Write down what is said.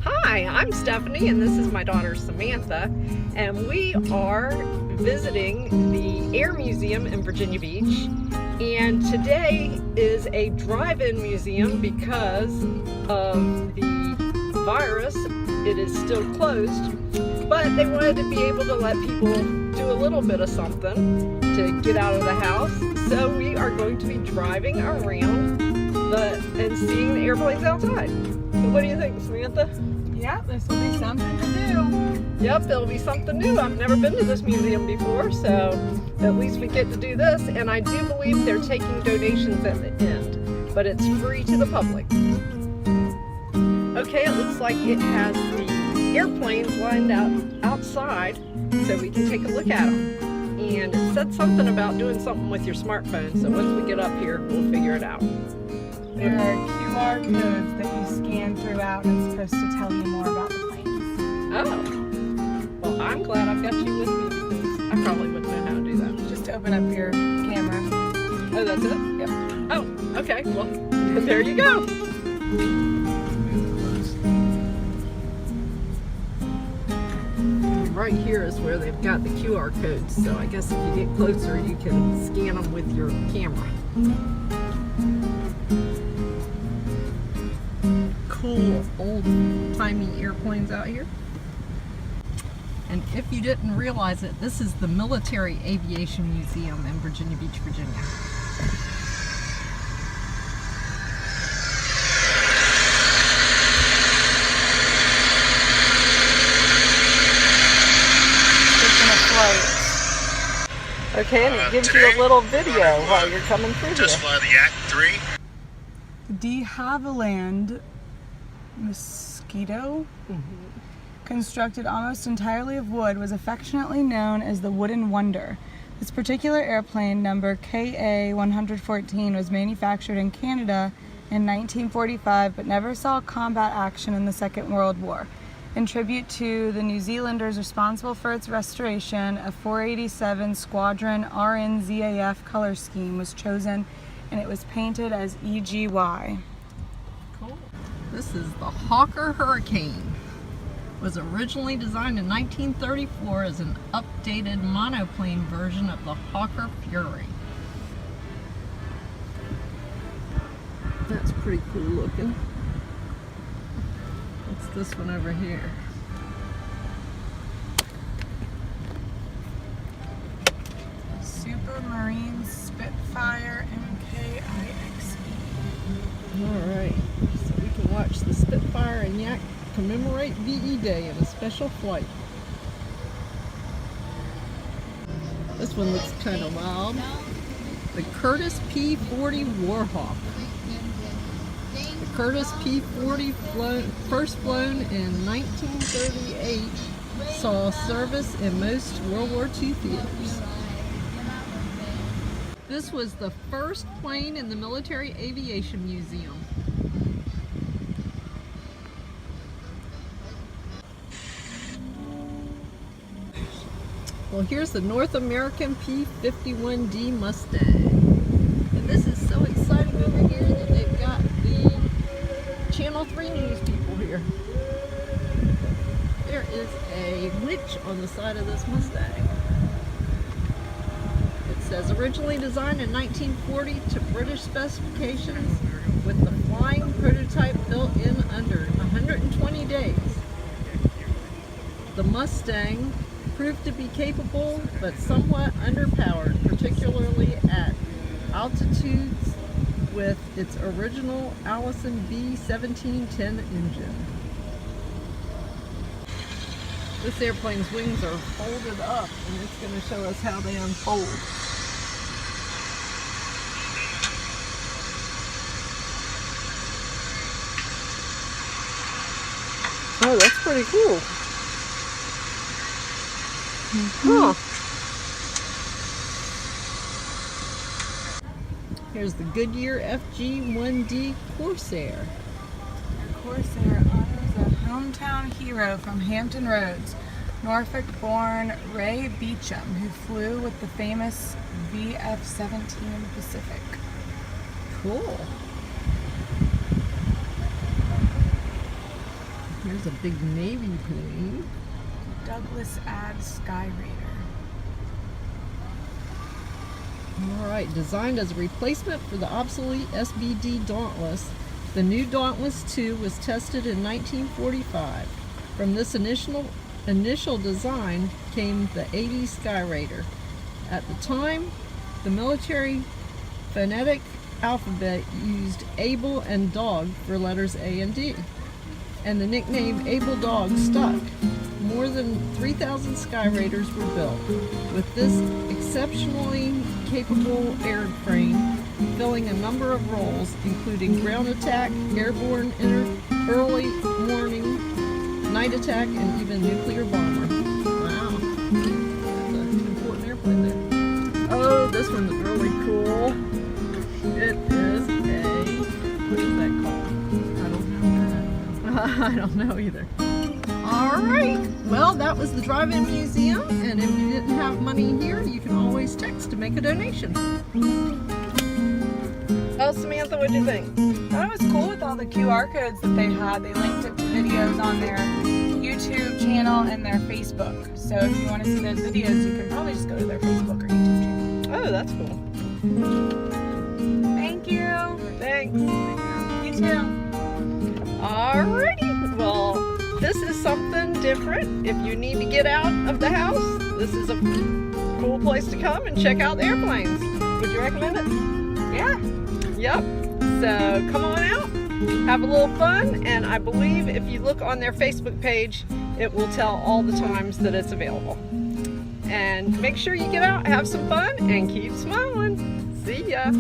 Hi, I'm Stephanie and this is my daughter Samantha, and we are visiting the Air Museum in Virginia Beach. And today is a drive-in museum because of the virus. It is still closed, but they wanted to be able to let people do a little bit of something to get out of the house. So we are going to be driving around and seeing the airplanes outside. So what do you think, Samantha? Yeah, this will be something to do. Yep, it'll be something new. I've never been to this museum before, so at least we get to do this. And I do believe they're taking donations at the end, but it's free to the public. Okay, it looks like it has the airplanes lined up outside so we can take a look at them. And it said something about doing something with your smartphone, so once we get up here, we'll figure it out. There are QR codes that you scan throughout and it's supposed to tell you more about the planes. Oh, well, I'm glad I've got you with me because I probably wouldn't know how to do that. Just open up your camera. Oh, that's it? Yep. Oh, okay, well, there you go. Right here is where they've got the QR codes, so I guess if you get closer, you can scan them with your camera. Cool old-timey airplanes out here. And if you didn't realize it, this is the Military Aviation Museum in Virginia Beach, Virginia. Okay, and it gives you a little video while you're coming through Just here. fly the Act 3. De Havilland Mosquito, constructed almost entirely of wood, was affectionately known as the Wooden Wonder. This particular airplane, number KA-114, was manufactured in Canada in 1945 but never saw combat action in the Second World War. In tribute to the New Zealanders responsible for its restoration, a 487 Squadron RNZAF color scheme was chosen and it was painted as EGY. Cool. This is the Hawker Hurricane. It was originally designed in 1934 as an updated monoplane version of the Hawker Fury. That's pretty cool looking. What's this one over here? Supermarine Spitfire MKIXE. Alright, so we can watch the Spitfire and Yak commemorate VE Day in a special flight. This one looks kind of wild. The Curtiss P-40 Warhawk. The Curtiss P-40 first flown in 1938 saw service in most World War II theaters. This was the first plane in the Military Aviation Museum. Well, here's the North American P-51D Mustang. And this is so exciting over here that they've got the Channel 3 news people here. There is a witch on the side of this Mustang. It says originally designed in 1940 to British specifications with the flying prototype built in under 120 days. The Mustang proved to be capable but somewhat underpowered, particularly at altitudes with its original Allison B-1710 engine. This airplane's wings are folded up and it's going to show us how they unfold. Oh, that's pretty cool. Huh. Here's the Goodyear FG-1D Corsair. Corsair honors a hometown hero from Hampton Roads, Norfolk-born Ray Beecham, who flew with the famous VF-17 Pacific. Cool. Here's a big Navy plane. Douglas Ad Skyraider. Alright, designed as a replacement for the obsolete SBD Dauntless, the new Dauntless II was tested in 1945. From this initial design came the 80 Skyraider. At the time, the military phonetic alphabet used Able and Dog for letters A and D, and the nickname Able Dog stuck. More than 3,000 Skyraiders were built, with this exceptionally capable airframe filling a number of roles, including ground attack, airborne early warning, night attack, and even nuclear bomber. Wow, that's an important airplane there. Oh, this one's really cool. It is a, what is that called? I don't know. I don't know either. Alright, well that was the Drive-In Museum, and if you didn't have money here, you can always text to make a donation. Oh, Samantha, what do you think? I thought it was cool with all the QR codes that they had. They linked it to videos on their YouTube channel and their Facebook. So if you want to see those videos, you can probably just go to their Facebook or YouTube channel. Oh, that's cool. Thank you. Thanks. You too. Alrighty, well, this is something different. If you need to get out of the house, this is a cool place to come and check out the airplanes. Would you recommend it? Yeah. Yep. So come on out, have a little fun, and I believe if you look on their Facebook page, it will tell all the times that it's available. And make sure you get out, have some fun, and keep smiling. See ya.